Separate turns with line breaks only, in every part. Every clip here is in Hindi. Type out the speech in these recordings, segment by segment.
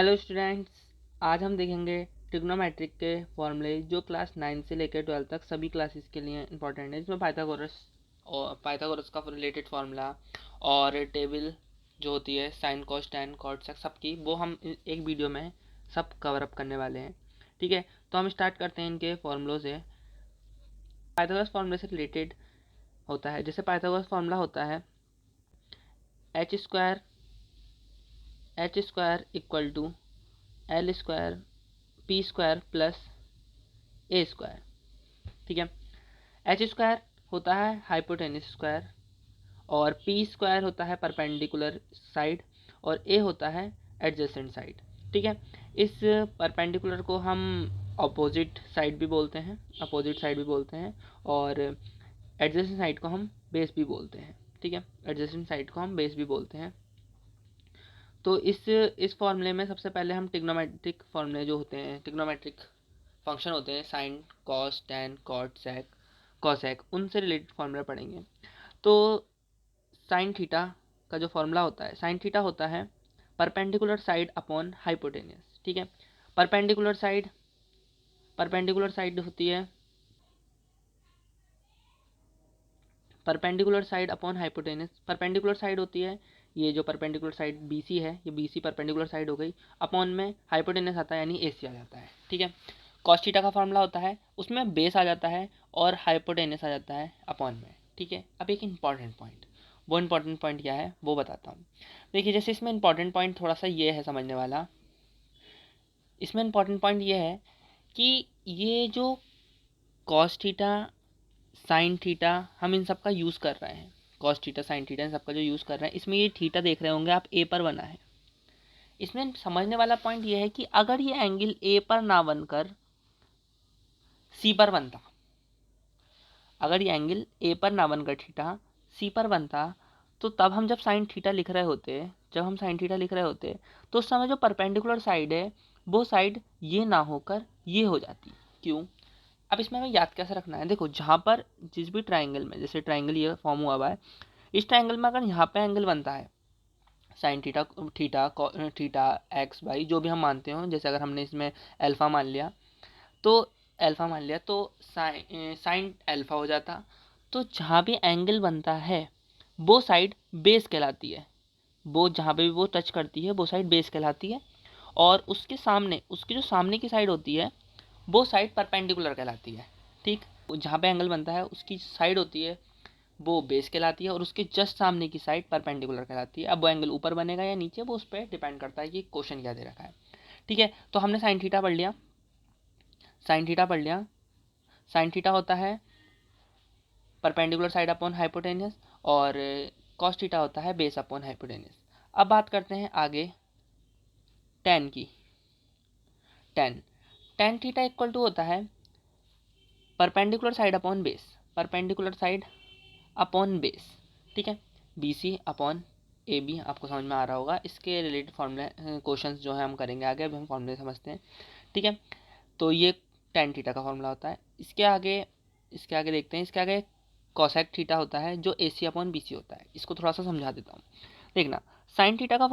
हेलो स्टूडेंट्स, आज हम देखेंगे ट्रिग्नोमेट्रिक के फॉर्मूले जो क्लास 9 से लेकर 12 तक सभी क्लासेस के लिए इंपॉर्टेंट है। इसमें पाइथागोरस का रिलेटेड फार्मूला और टेबल जो होती है sine cos tan cot sec सबकी, वो हम एक वीडियो में सब कवर अप करने वाले हैं। ठीक है, तो हम स्टार्ट करते हैं इनके फॉर्मूलों से। पाइथागोरस फार्मूले से रिलेटेड होता है, जैसे पाइथागोरस फार्मूला होता है H square equal to L square P square plus A square. ठीक है, एच स्क्वायर होता है हाइपोटेनस स्क्वायर और पी स्क्वायर होता है परपेंडिकुलर साइड और ए होता है एडजेसेंट साइड। ठीक है, इस परपेंडिकुलर को हम अपोजिट साइड भी बोलते हैं और एडजेसेंट साइड को हम बेस भी बोलते हैं। ठीक है, एडजेसेंट साइड को हम बेस भी बोलते हैं। तो इस फॉर्मूले में सबसे पहले हम ट्रिग्नोमेट्रिक फॉर्मूले जो होते हैं, ट्रिग्नोमेट्रिक फंक्शन होते हैं, sine cos tan cot sec cosec, उनसे रिलेटेड फॉर्मूला पढ़ेंगे। तो साइन थीटा का जो फॉर्मूला होता है, साइन थीटा होता है परपेंडिकुलर साइड अपॉन हाइपोटेनस। ठीक है, परपेंडिकुलर साइड होती है perpendicular side upon hypotenuse. Perpendicular side होती है ये जो परपेंडिकुलर साइड BC है, ये BC परपेंडिकुलर साइड हो गई, अपॉन में हाइपोटेनस आता है यानी AC आ जाता है। ठीक है, कॉस थीटा का फॉर्मूला होता है, उसमें बेस आ जाता है और हाइपोटेनस आ जाता है अपॉन में। ठीक है, अब एक इंपॉर्टेंट पॉइंट, वो इंपॉर्टेंट पॉइंट क्या है वो बताता हूँ। देखिए, जैसे इसमें इंपॉर्टेंट पॉइंट थोड़ा सा ये है समझने वाला। इसमें इंपॉर्टेंट पॉइंट ये है कि ये जो कॉस थीटा साइन थीटा हम इन सब का यूज़ कर रहे हैं, cos theta sine theta in सब का जो यूज़ कर रहे हैं, इसमें ये थीटा देख रहे होंगे आप ए पर बना है। इसमें समझने वाला पॉइंट ये है कि अगर ये एंगल ए पर ना बनकर सी पर बनता, अगर ये एंगल ए पर ना बनकर थीटा सी पर बनता, तो तब हम जब साइन थीटा लिख रहे होते तो उस समय जो परपेंडिकुलर साइड है वो साइड ये ना होकर ये हो जाती। क्यों? अब इसमें हमें याद कैसे रखना है, देखो जहाँ पर जिस भी ट्राइंगल में, जैसे ट्राइंगल ये फॉर्म हुआ है, इस ट्राइंगल में अगर यहाँ पे एंगल बनता है sine theta theta theta X Y जो भी हम मानते हो, जैसे अगर हमने इसमें अल्फा मान लिया तो साइन अल्फा हो जाता। तो जहाँ भी एंगल बनता है वो साइड बेस कहलाती है, वो जहाँ पे भी वो टच करती है वो साइड बेस कहलाती है। और उसके सामने, उसकी जो सामने की साइड होती है वो साइड परपेंडिकुलर कहलाती है। ठीक, जहाँ पे एंगल बनता है उसकी साइड होती है वो बेस कहलाती है और उसके जस्ट सामने की साइड परपेंडिकुलर कहलाती है। अब वो एंगल ऊपर बनेगा या नीचे वो उस पर डिपेंड करता है कि क्वेश्चन क्या दे रखा है। ठीक है, तो हमने साइन थीटा पढ़ लिया। साइन थीटा होता है परपेंडिकुलर साइड अपॉन हाइपोटेनस और कॉस थीटा होता है बेस अपॉन हाइपोटेनस। अब बात करते हैं आगे टेन की। टेन थीटा इक्वल टू होता है perpendicular side upon base, perpendicular side upon base. ठीक है, BC अपॉन AB आपको समझ में आ रहा होगा। इसके रिलेटेड फॉर्मूले क्वेश्चंस जो है हम करेंगे आगे, अभी हम फॉर्मूले समझते हैं। ठीक है, तो ये टेन थीटा का फॉर्मूला होता है। इसके आगे देखते हैं, इसके आगे कॉसेक थीटा होता है जो AC अपॉन BC होता है। इसको थोड़ा सा समझा देता हूँ, देखना। साइन थीटा का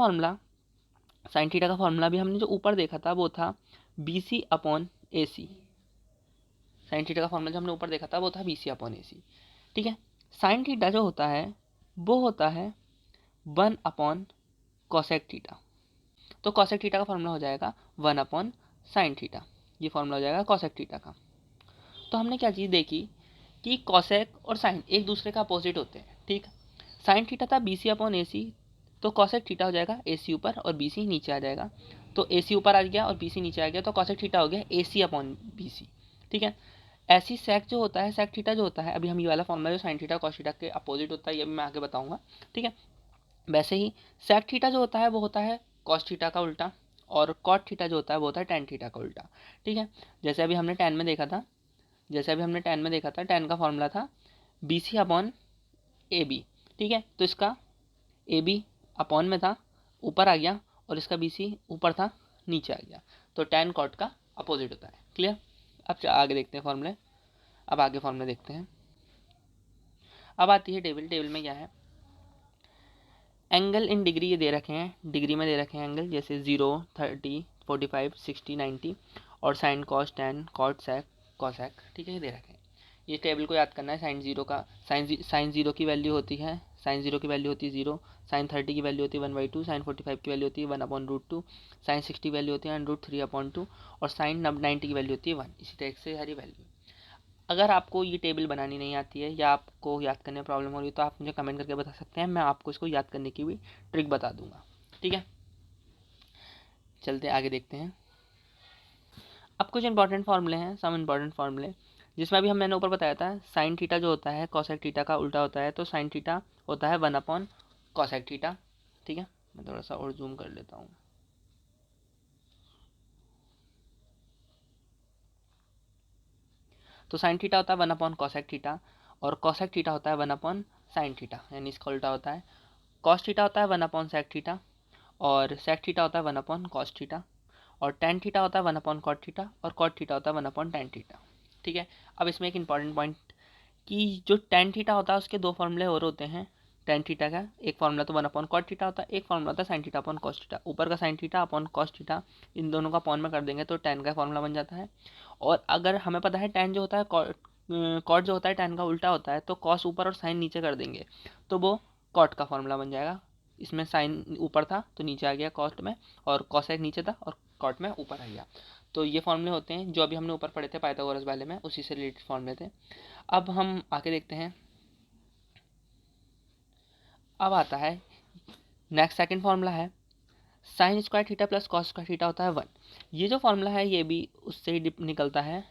फॉर्मूला भी हमने जो ऊपर देखा था वो था BC upon AC। Sine theta का फॉर्मूला जो हमने ऊपर देखा था वो था BC अपॉन AC। ठीक है, साइन थीटा जो होता है वो होता है 1 अपॉन कॉसेक थीटा। तो कॉसेक थीटा का फॉर्मूला हो जाएगा 1 अपॉन साइन थीटा, ये फॉर्मूला हो जाएगा कॉसेक थीटा का। तो हमने क्या चीज़ देखी कि कॉसेक और साइन एक दूसरे का अपोजिट होते हैं। ठीक, साइन थीटा था BC अपॉन AC, तो कॉसेक थीटा हो जाएगा AC ऊपर और BC नीचे आ जाएगा। तो AC ऊपर आ गया और BC नीचे आ गया, तो कॉसेक थीटा हो गया AC अपॉन BC। ठीक है, ऐसी सेक थीटा जो होता है, अभी हम ये वाला फॉर्मूला जो साइन थीटा कॉस थीटा के अपोजिट होता है ये भी मैं आगे बताऊंगा। ठीक है, वैसे ही सेक थीटा जो होता है वो होता है कॉस थीटा का उल्टा और कॉट थीटा जो होता है वो होता है टेन थीटा का उल्टा। ठीक है, जैसे अभी हमने टेन में देखा था, टेन का फॉर्मूला था BC अपॉन AB। ठीक है, तो इसका AB अपॉन में था, ऊपर आ गया, और इसका BC ऊपर था, नीचे आ गया। तो टेन कॉट का अपोजिट होता है। क्लियर? अब आगे देखते हैं फॉर्मूले। अब आगे फॉर्मूले देखते हैं। अब आती है टेबल। टेबल में क्या है, एंगल इन डिग्री ये दे रखे हैं, डिग्री में दे रखे हैं एंगल, जैसे 0, 30, 45, 60, 90, और sine cos tan cot sec cosec, ठीक है, ये दे रखे हैं। ये टेबल को याद करना है। साइन जीरो का साइन जीरो की वैल्यू होती है, साइन जीरो की वैल्यू होती है 0, साइन 30 की वैल्यू होती है 1/2, साइन 45 की वैल्यू होती है 1/√2, साइन 60 की वैल्यू होती है √3/2, और साइन 90 की वैल्यू होती है 1। इसी टाइप से सारी वैल्यू। अगर आपको ये टेबल बनानी नहीं आती है या आपको याद करने में प्रॉब्लम हो रही है तो आप मुझे कमेंट करके बता सकते हैं, मैं आपको इसको याद करने की भी ट्रिक बता दूंगा, ठीक है। चलते आगे देखते हैं। अब कुछ इंपॉर्टेंट फार्मूले हैं, सम इंपॉर्टेंट फार्मूले, जिसमें अभी मैंने ऊपर बताया था साइन थीटा जो होता है कॉसेक थीटा का उल्टा होता है, तो साइन थीटा होता है 1 कॉसेक थीटा, ठीक है। मैं थोड़ा सा और जूम कर लेता हूँ। तो साइन थीटा होता है 1 कॉसेक थीटा, और कॉसेक थीटा होता है 1 साइन थीटा, यानी इसका उल्टा होता है। कॉस थीटा होता है 1 सेक थीटा, और सेक थीटा होता है 1 कॉस थीटा, और टेन थीटा होता है 1 कॉट थीटा, और कॉट थीटा होता है 1 टेन थीटा, ठीक है। अब इसमें एक इंपॉर्टेंट पॉइंट कि जो टेन थीटा होता है उसके दो फॉर्मूले और होते हैं। टेन थीटा का एक फॉर्मूला तो 1/कॉट थीटा होता है, एक फॉर्मूला होता है sine theta upon cos theta. ऊपर का sine theta upon cos theta, इन दोनों का अपॉन में कर देंगे तो टेन का फॉर्मूला बन जाता है। और अगर हमें पता है टेन जो होता है कॉट जो होता है टेन का उल्टा होता है, तो कॉस ऊपर और साइन नीचे कर देंगे तो वो कॉट का फॉर्मूला बन जाएगा। इसमें साइन ऊपर था तो नीचे आ गया कॉस्ट में, और कॉसेक नीचे था और कॉट में ऊपर आ गया। तो ये फॉर्मूले होते हैं जो अभी हमने ऊपर पढ़े थे पाइथागोरस वाले में, उसी से रिलेटेड फॉर्मूले थे। अब हम आगे देखते हैं। अब आता है नेक्स्ट सेकंड फार्मूला है sine square theta plus cos square theta होता है 1। ये जो फार्मूला है ये भी उससे ही निकलता है,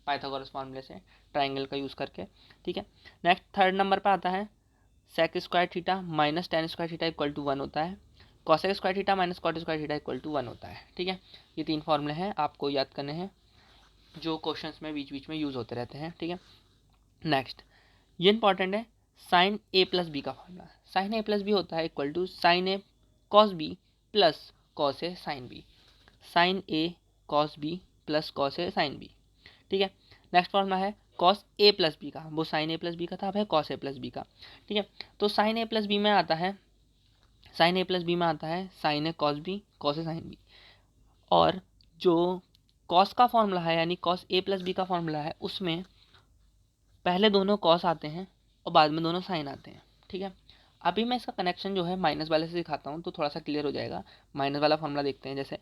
पाइथागोरस फार्मूले से, ट्राइंगल का यूज़ करके, ठीक है। नेक्स्ट थर्ड नंबर पर आता है sec square theta minus tan square theta equal to 1 होता है, cosec square theta minus cot square theta equal to 1 होता है, ठीक है। ये तीन फार्मूले हैं, आपको याद करने हैं, जो क्वेश्चंस में बीच बीच में यूज़ होते रहते हैं, ठीक है। नेक्स्ट ये इंपॉर्टेंट है, साइन ए प्लस बी का formula. Sine A plus B होता है equal to sine A cos B plus cos A sine B, sine A cos B plus cos A sine B, ठीक है। नेक्स्ट फॉर्मूला है कॉस ए प्लस बी का, वो साइन ए प्लस बी का था, अब है कॉस ए प्लस बी का, ठीक है। तो साइन ए प्लस बी में आता है, साइन ए प्लस बी में आता है sine A cos B cos A sine B, और जो कॉस का फॉर्मूला है यानी कॉस ए प्लस बी का फॉर्मूला है उसमें पहले दोनों कॉस आते हैं और बाद में दोनों साइन आते हैं, ठीक है। अभी मैं इसका कनेक्शन जो है माइनस वाले से दिखाता हूँ तो थोड़ा सा क्लियर हो जाएगा। माइनस वाला फॉर्मूला देखते हैं, जैसे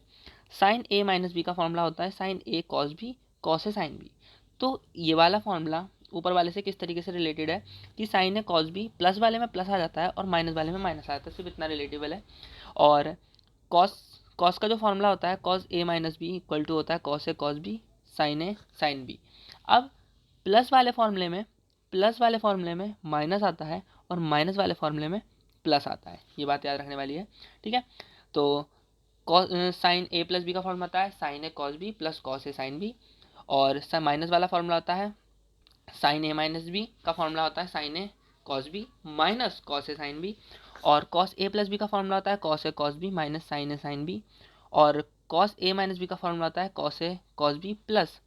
साइन ए माइनस बी का फॉर्मूला होता है sine A cos B cos A sine B. तो ये वाला फॉर्मूला ऊपर वाले से किस तरीके से रिलेटेड है कि sign A cos B plus वाले में प्लस आ जाता है और माइनस वाले में माइनस आ जाता है, सिर्फ इतना रिलेटेबल है। और कॉस कॉस का जो फॉर्मूला होता है cos A minus B equal to होता है cos A cos B sine A sine B. अब प्लस वाले फॉर्मूले में माइनस आता है और माइनस वाले फॉर्मूले में प्लस आता है, ये बात याद रखने वाली है, ठीक है। तो साइन ए प्लस बी का फॉर्मूला आता है sine A cos B plus cos A sine B, और माइनस वाला फॉर्मूला होता है साइन ए माइनस बी का फॉर्मूला होता है sine A cos B minus cos A sine B, और कॉस ए प्लस बी का फॉर्मूला होता है cos A cos B minus sign A sine B, और कॉस ए माइनस बी का फॉर्मूला होता है cos A cos B plus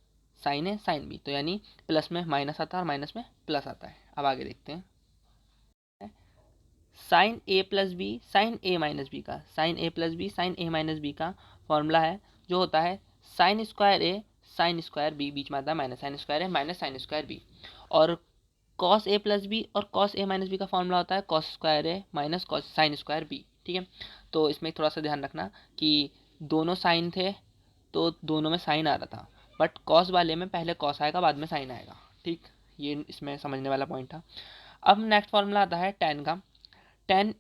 sine A sine B. तो यानी प्लस में माइनस आता है और माइनस में प्लस आता है। अब आगे देखते हैं sine A plus B sine A minus B का, sine A plus B sine A minus B का फॉर्मूला है जो होता है sine square A sine square B, बीच में आता है minus sine square A minus sine square B, और कॉस ए प्लस बी और कॉस ए माइनस बी का फॉर्मूला होता है cos square A minus cos sine square B, ठीक है। तो इसमें थोड़ा सा ध्यान रखना कि दोनों साइन थे तो दोनों में साइन आ रहा था, बट कॉस वाले में पहले कॉस आएगा बाद में साइन आएगा, ठीक। ये इसमें समझने वाला पॉइंट था। अब नेक्स्ट फॉर्मूला आता है टेन का, टेन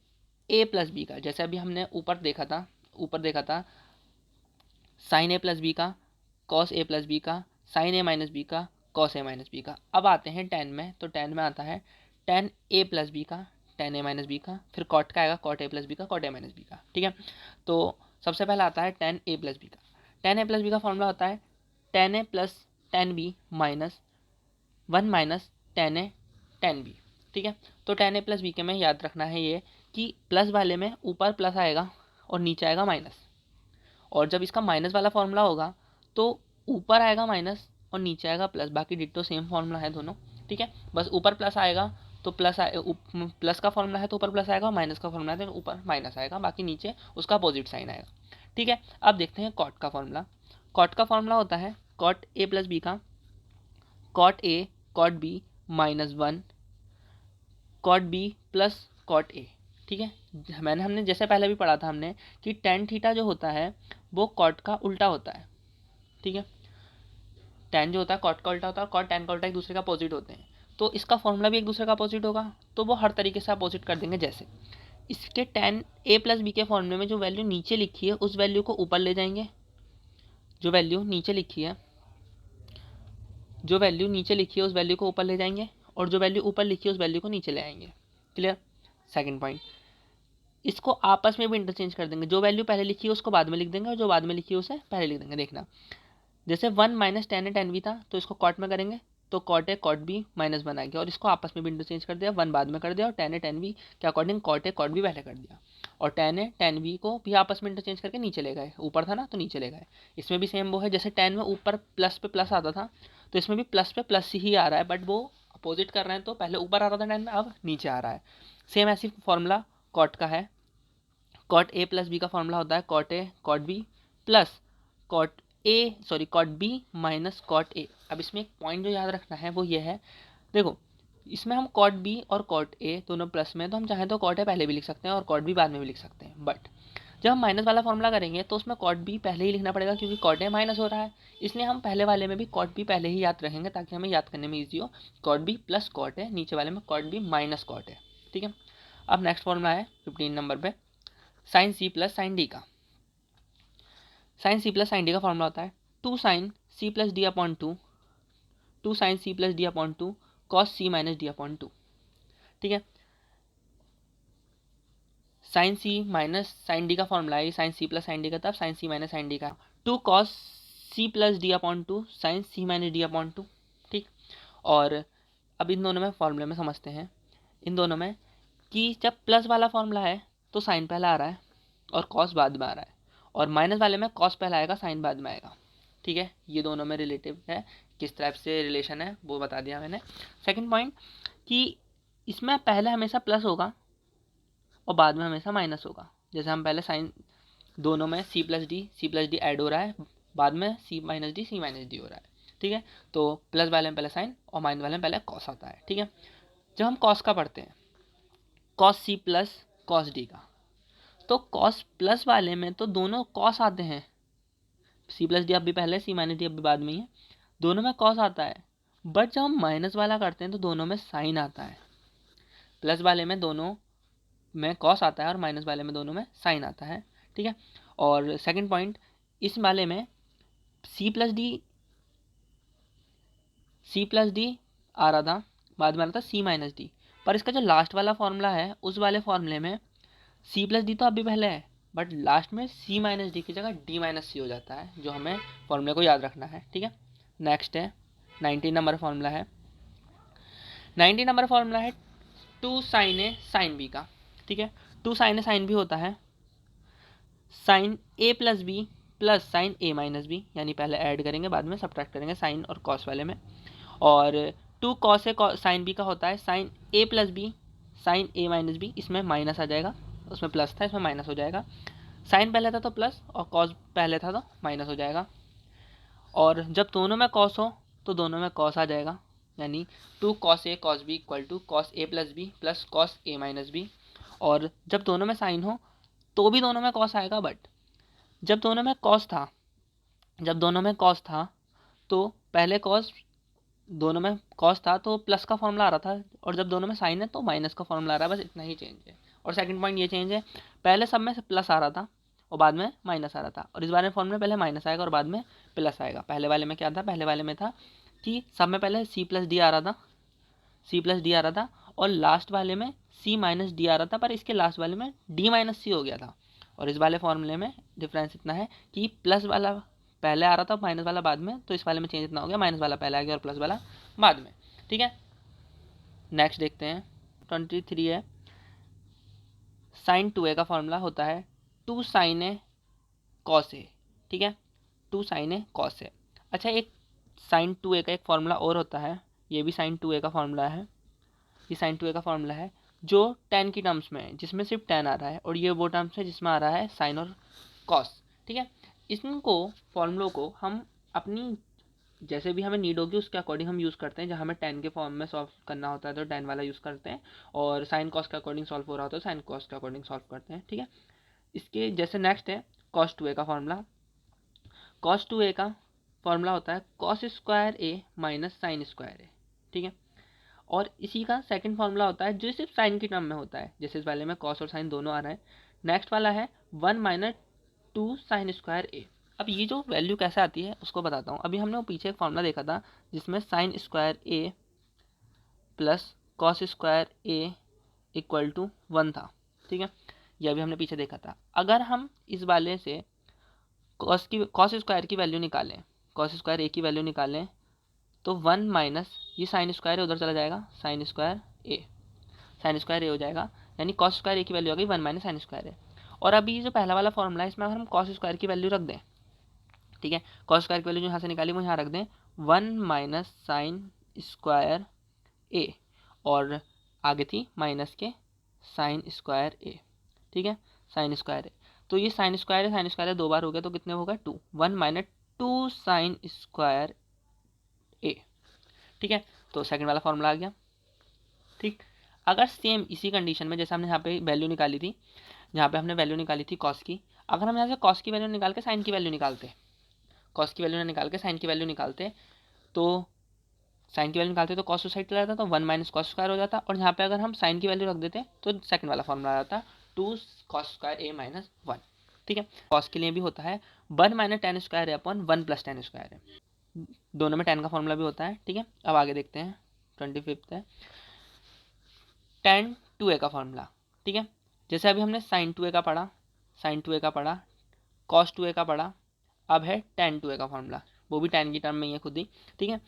ए प्लस बी का, जैसे अभी हमने ऊपर देखा था साइन ए प्लस बी का कॉस ए प्लस बी का साइन ए माइनस बी का कॉस ए माइनस बी का। अब आते हैं टेन में, तो टेन में आता है टेन ए प्लस बी का टेन ए माइनस बी का, फिर कॉट का आएगा कॉट ए प्लस बी का कॉट ए माइनस बी का, ठीक है। तो सबसे पहला आता है टेन ए प्लस बी का, टेन ए प्लस बी का फॉर्मूला होता है tan A plus tan B minus one minus tan B, ठीक है। तो टेन ए प्लस बी के में याद रखना है ये कि प्लस वाले में ऊपर प्लस आएगा और नीचे आएगा माइनस, और जब इसका माइनस वाला फॉर्मूला होगा तो ऊपर आएगा माइनस और नीचे आएगा प्लस, बाकी डिट्टो सेम फॉर्मूला है दोनों, ठीक है। बस ऊपर प्लस आएगा तो प्लस का फॉर्मूला है तो ऊपर प्लस आएगा, माइनस का फॉर्मूला है तो ऊपर माइनस आएगा, बाकी नीचे उसका अपोजिट साइन आएगा। ठीक है, अब देखते हैं कॉट का फॉर्मूला। कॉट का फॉर्मूला होता है कॉट ए प्लस बी का cot A cot B minus one cot B plus cot A. ठीक है, हमने जैसे पहले भी पढ़ा था हमने कि टेन थीटा जो होता है वो कॉट का उल्टा होता है। ठीक है, टेन जो होता है कॉट का उल्टा होता है और कॉट टेन का उल्टा एक दूसरे का अपोजिट होते हैं, तो इसका फॉर्मूला भी एक दूसरे का अपोजिट होगा, तो वो हर तरीके से अपोजिट कर देंगे। जैसे इसके टेन ए प्लस बी के फॉर्मूले में जो वैल्यू नीचे लिखी है उस वैल्यू को ऊपर ले जाएंगे, जो वैल्यू नीचे लिखी है उस वैल्यू को ऊपर ले जाएंगे, और जो वैल्यू ऊपर लिखी है उस वैल्यू को नीचे ले आएंगे। क्लियर। सेकंड पॉइंट, इसको आपस में भी इंटरचेंज कर देंगे, जो वैल्यू पहले लिखी है उसको बाद में लिख देंगे और जो बाद में लिखी है उसे पहले लिख देंगे। देखना, जैसे one minus tan A tan B था तो इसको कॉट में करेंगे तो cot A cot B minus one आ गया, और इसको आपस में भी इंटरचेंज कर दिया, वन बाद में कर दिया और टेन ए टेन बी के according cot A cot B पहले कर दिया, और टेन ए टेन बी को भी आपस में इंटरचेंज करके नीचे ले गए, ऊपर था ना तो नीचे ले गए। इसमें भी सेम वो है, जैसे टेन में ऊपर प्लस पे प्लस आता था तो इसमें भी प्लस पे प्लस ही आ रहा है, बट वो अपोजिट कर रहे हैं तो पहले ऊपर आ रहा था टेन में, अब नीचे आ रहा है। सेम ऐसी फॉर्मूला कॉट का है। कॉट ए प्लस बी का फॉर्मूला होता है cot A cot B plus cot B minus cot A. अब इसमें एक पॉइंट जो याद रखना है वो ये है, देखो इसमें हम कॉट बी और कॉट ए दोनों प्लस में, तो हम चाहें तो कॉट ए पहले भी लिख सकते हैं और कॉट बी बाद में भी लिख सकते हैं, बट जब हम माइनस वाला फॉर्मूला करेंगे तो उसमें कॉट बी पहले ही लिखना पड़ेगा क्योंकि कॉट ए माइनस हो रहा है, इसलिए हम पहले वाले में भी कॉट बी पहले ही याद रखेंगे ताकि हमें याद करने में ईजी हो। Cot B plus cot A, नीचे वाले में cot B minus cot A. ठीक है, अब नेक्स्ट फॉर्मूला है 15 नंबर पे sine C plus sine D का। Sine C plus sine D का फॉर्मूला होता है two sine C plus D upon two cos C minus D upon two. ठीक है, sine C minus sine D का फॉर्मूला है sine C plus sine D का, तब sine C minus sine D का two cos C plus D upon two sine C minus D upon two. ठीक, और अब इन दोनों में फॉर्मूले में समझते हैं, इन दोनों में कि जब प्लस वाला फॉर्मूला है तो साइन पहला आ रहा है और कॉस बाद में आ रहा है, और माइनस वाले में कॉस पहला आएगा साइन बाद में आएगा। ठीक है, ये दोनों में रिलेटिव है, किस टाइप से रिलेशन है वो बता दिया मैंने। सेकंड पॉइंट कि इसमें पहले हमेशा प्लस होगा और बाद में हमेशा माइनस होगा। जैसे हम पहले साइन दोनों में सी प्लस डी ऐड हो रहा है, बाद में सी माइनस डी हो रहा है। ठीक है, तो प्लस वाले में पहले साइन और माइनस वाले में पहले कॉस आता है। ठीक है, जब हम कॉस का पढ़ते हैं cos C plus cos D का, तो कॉस प्लस वाले में तो दोनों कॉस आते हैं, सी प्लस डी अब भी पहले सी माइनस डी अब भी बाद में ही है, दोनों में कॉस आता है, बट जब हम माइनस वाला करते हैं तो दोनों में साइन आता है। प्लस वाले में दोनों में कॉस आता है और माइनस वाले में दोनों में साइन आता है। ठीक है, और सेकंड पॉइंट, इस वाले में सी प्लस डी आ रहा था, बाद में आ रहा था सी माइनस डी, पर इसका जो लास्ट वाला फॉर्मूला है उस वाले फॉर्मूले में सी प्लस डी तो अभी पहले है, बट लास्ट में सी माइनस डी की जगह डी माइनस सी हो जाता है, जो हमें फॉर्मूले को याद रखना है। ठीक है, नेक्स्ट है 19 नंबर फॉर्मूला है। 19 नंबर फॉर्मूला है two sine A sine B का। ठीक है, two sine A sine B होता है sine A plus B plus sine A minus B, यानी पहले ऐड करेंगे बाद में सब्ट्रैक्ट करेंगे साइन और कॉस वाले में, और two cos A sine B का होता है sine A plus B sine A minus B, इसमें माइनस आ जाएगा, उसमें प्लस था इसमें माइनस हो जाएगा, साइन पहले था तो प्लस और कॉस पहले था तो माइनस हो जाएगा, और जब दोनों में कॉस हो तो दोनों में कॉस आ जाएगा, यानी two cos A cos B equal to cos A plus B plus cos A minus B, और जब दोनों में साइन हो तो भी दोनों में कॉस आएगा, बट जब दोनों में कॉस था तो पहले दोनों में कॉस था तो प्लस का फॉर्मूला आ रहा था, और जब दोनों में साइन है तो माइनस का फॉर्मूला आ रहा है, बस इतना ही चेंज है। और सेकंड पॉइंट ये चेंज है, पहले सब में से प्लस आ रहा था और बाद में माइनस आ रहा था, और इस बारे में फॉर्मूले पहले माइनस आएगा और बाद में प्लस आएगा। पहले वाले में क्या था, पहले वाले में था कि सब में पहले सी प्लस डी आ रहा था और लास्ट वाले में सी माइनस डी आ रहा था, पर इसके लास्ट वाले में डी माइनस सी हो गया था, और इस वाले फॉर्मूले में डिफरेंस इतना है कि प्लस वाला पहले आ रहा था माइनस वाला बाद में, तो इस वाले में चेंज इतना हो गया, माइनस वाला पहले आ गया और प्लस वाला बाद में। ठीक है, नेक्स्ट देखते हैं 23 है साइन 2a का फॉर्मूला होता है two sine A cos A. ठीक है, two sine A cos A. अच्छा, एक साइन 2a का एक फॉर्मूला और होता है, ये भी साइन 2a का फॉर्मूला है, ये साइन 2a का फॉर्मूला है जो tan की टर्म्स में है, जिसमें सिर्फ tan आ रहा है, और ये वो टर्म्स है जिसमें आ रहा है साइन और कॉस। ठीक है, इनको फॉर्मूलों को हम अपनी जैसे भी हमें नीड होगी उसके अकॉर्डिंग हम यूज़ करते हैं। जहाँ हमें tan के फॉर्म में सॉल्व करना होता है तो tan वाला यूज़ करते हैं, और साइन कॉस के अकॉर्डिंग सॉल्व हो रहा होता है साइन कॉस के अकॉर्डिंग सॉल्व करते हैं। ठीक है, इसके जैसे नेक्स्ट है cos 2a का फॉर्मूला। cos 2a का फॉर्मूला होता है cos square a minus sine square a। ठीक है, और इसी का सेकंड फॉर्मूला होता है जो सिर्फ साइन की टर्म में होता है, जैसे इस वाले में cos और साइन दोनों आ रहे हैं। नेक्स्ट वाला है 1 माइनस 2 साइन स्क्वायर a। अब ये जो वैल्यू कैसे आती है उसको बताता हूँ। अभी हमने वो पीछे एक फॉर्मूला देखा था जिसमें sine square a plus cos square a equal to 1 था। ठीक है, यह भी हमने पीछे देखा था। अगर हम इस वाले से कॉस स्क्वायर की वैल्यू निकालें, कॉस स्क्वायर a की वैल्यू निकालें, तो 1 माइनस ये साइन स्क्वायर उधर चला जाएगा, साइन स्क्वायर ए हो जाएगा, यानी कॉस स्क्वायर ए की वैल्यू आ गई 1 माइनस साइन स्क्वायर ए। और अभी ये जो पहला वाला फॉर्मूला है इसमें अगर हम कॉस स्क्वायर की वैल्यू रख दें, ठीक है, कॉस स्क्वायर की वैल्यू जो यहाँ से निकाली वो यहाँ रख दें 1 माइनस साइन स्क्वायर ए, और आगे थी माइनस के साइन स्क्वायर ए। ठीक है, साइन स्क्वायर ए, तो ये साइन स्क्वायर दो बार हो गया तो कितने होगा 2, 1 माइनस 2 साइन स्क्वायर ए। ठीक है, तो सेकंड वाला फॉर्मूला आ गया। ठीक, अगर सेम इसी कंडीशन में जैसे हमने यहाँ पे वैल्यू निकाली थी, यहाँ पे हमने वैल्यू निकाली थी कॉस की, अगर हम यहाँ से कॉस की वैल्यू निकाल के साइन की वैल्यू निकालते, कॉस की वैल्यू निकाल के साइन की वैल्यू निकालते, तो साइन की वैल्यू निकालते तो कॉस साइड चला जाता तो 1 माइनस कॉस स्क्वायर हो जाता, और यहाँ पे अगर हम साइन की वैल्यू रख देते तो सेकंड वाला फॉर्मूला आ जाता 2 कॉस स्क्वायर ए माइनस 1। ठीक है, कॉस के लिए भी होता है 1 माइनस टेन स्क्वायर है अपॉन 1 प्लस टेन स्क्वायर है, दोनों में टेन का फॉर्मूला भी होता है। ठीक है, अब आगे देखते हैं 25 है tan 2a का फॉर्मूला। ठीक है, जैसे अभी हमने sin 2a का पढ़ा, sin 2a का पढ़ा, cos 2a का पढ़ा, अब है tan 2a का फॉर्मूला, वो भी tan की टर्म में ही है खुद ही। ठीक है,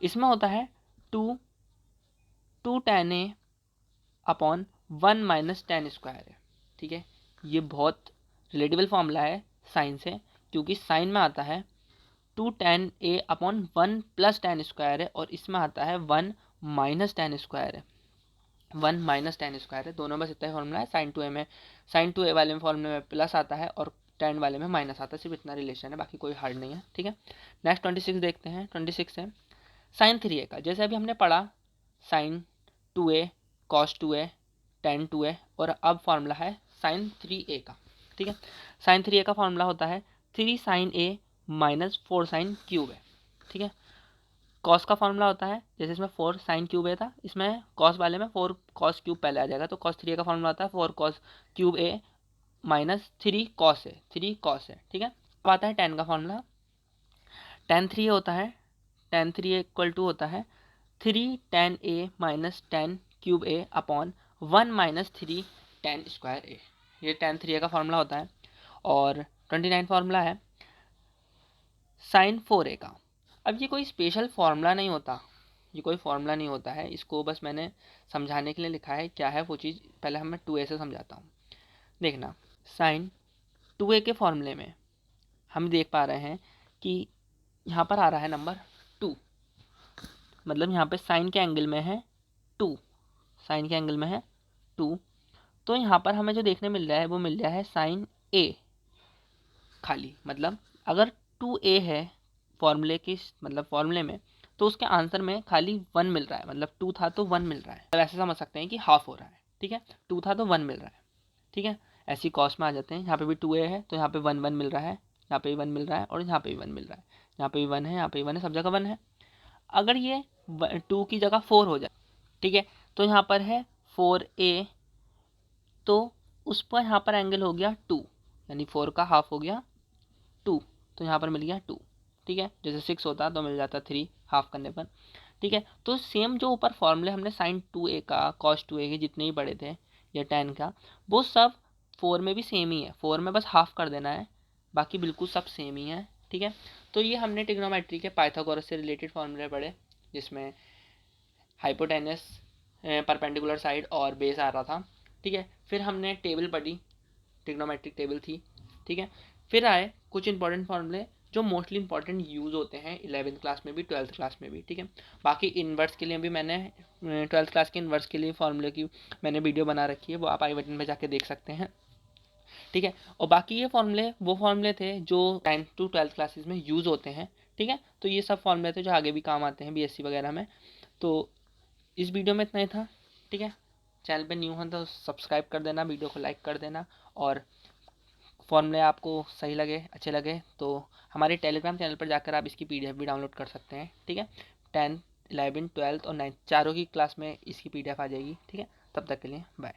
इसमें होता है 2 tan a upon 1 minus tan square है। ठीक है, ये बहुत रिलेटेबल फॉर्मूला है साइन से, क्योंकि साइन में आता है 2 tan a upon 1 plus ten square है, और इसमें आता है 1 माइनस टेन स्क्वायर है, 1 माइनस टेन स्क्वायर है। दोनों में इतना ही फॉर्मूला है। साइन 2a वाले में फॉर्मूले में प्लस आता है और tan वाले में माइनस आता है, सिर्फ इतना रिलेशन है, बाकी कोई हार्ड नहीं है। ठीक है, नेक्स्ट 26 देखते हैं। 26 है साइन 3a का। जैसे अभी हमने पढ़ा sign 2a, cos 2a, tan 2a, और अब फॉर्मूला है साइन 3a का। ठीक है, साइन 3a का फॉर्मूला होता है 3 sine a minus 4 sine cube है। ठीक है, कॉस का फॉर्मूला होता है जैसे इसमें 4 साइन क्यूब ए था, इसमें कॉस वाले में 4 कॉस क्यूब पहले आ जाएगा, तो कॉस 3a का फॉर्मूला होता है 4 कॉस क्यूब ए माइनस 3 कॉस है, 3 कॉस है। ठीक है, अब आता है tan का फॉर्मूला। tan 3a होता है, tan 3a इक्वल टू होता है 3 tan a minus tan cube A upon 1 minus 3 tan square A. ये tan 3a का फॉर्मूला होता है। और 29 फॉर्मूला है साइन 4a का। अब ये कोई स्पेशल फार्मूला नहीं होता, ये कोई फार्मूला नहीं होता है, इसको बस मैंने समझाने के लिए लिखा है। क्या है वो चीज़, पहले हम मैं 2a से समझाता हूँ। देखना, साइन 2a के फॉर्मूले में हम देख पा रहे हैं कि यहाँ पर आ रहा है नंबर 2, मतलब यहाँ पे साइन के एंगल में है 2, साइन के एंगल में है 2, तो यहाँ पर हमें जो देखने मिल रहा है वो मिल रहा है साइन a खाली। मतलब अगर 2a है फॉर्मूले की, मतलब फॉर्मूले में, तो उसके आंसर में खाली 1 मिल रहा है, मतलब 2 था तो 1 मिल रहा है। तो ऐसे समझ सकते हैं कि हाफ हो रहा है। ठीक है, 2 था तो 1 मिल रहा है। ठीक है, ऐसी कॉस्ट में आ जाते हैं। यहाँ पे भी 2a है तो यहाँ पे 1 1 मिल रहा है, यहाँ पे भी 1 मिल रहा है, और यहाँ पे भी 1 मिल रहा है, यहाँ पे भी 1 है, यहाँ पे भी 1 है, सब जगह 1 है। अगर ये 2 की जगह 4 हो जाए, ठीक है, तो यहाँ पर है 4a, तो उस पर यहाँ पर एंगल हो गया 2, यानी 4 का हाफ हो गया 2, तो यहाँ पर मिल गया 2। ठीक है, जैसे 6 होता तो मिल जाता 3 हाफ करने पर। ठीक है, तो सेम जो ऊपर फॉर्मूले हमने साइन 2a का, कॉस 2a के जितने ही पढ़े थे, या tan का, वो सब 4 में भी सेम ही है। 4 में बस हाफ कर देना है, बाकी बिल्कुल सब सेम ही है। ठीक है, तो ये हमने ट्रिग्नोमेट्री के पाइथागोरस से रिलेटेड फॉर्मूले पढ़े, जिसमें हाइपोटेनस, परपेंडिकुलर साइड और बेस आ रहा था। ठीक है, फिर हमने टेबल पढ़ी, ट्रिग्नोमेट्रिक टेबल थी। ठीक है, फिर आए कुछ इंपॉर्टेंट फॉर्मूले जो मोस्टली इंपॉर्टेंट यूज़ होते हैं 11th क्लास में भी 12th क्लास में भी, ठीक है। बाकी इन्वर्स के लिए भी मैंने 12th क्लास के इन्वर्स के लिए फॉर्मूले की मैंने वीडियो बना रखी है, वो आप आई बटन पर जाके देख सकते हैं, ठीक है। और बाकी ये फॉर्मूले वो फॉर्मूले थे जो 10th to 12th क्लासेस में यूज़ होते हैं, ठीक है। तो ये सब फॉर्मूले थे जो आगे भी काम आते हैं बीएससी वगैरह में। तो इस वीडियो में इतना ही था, ठीक है। चैनल पे न्यू हो तो सब्सक्राइब कर देना, वीडियो को लाइक कर देना, और फॉर्मूले आपको सही लगे, अच्छे लगे तो हमारे टेलीग्राम चैनल पर जाकर आप इसकी पीडीएफ भी डाउनलोड कर सकते हैं, ठीक है। 10th 11th 12th और 9th चारों की क्लास में इसकी पीडीएफ आ जाएगी, ठीक है। तब तक के लिए बाय।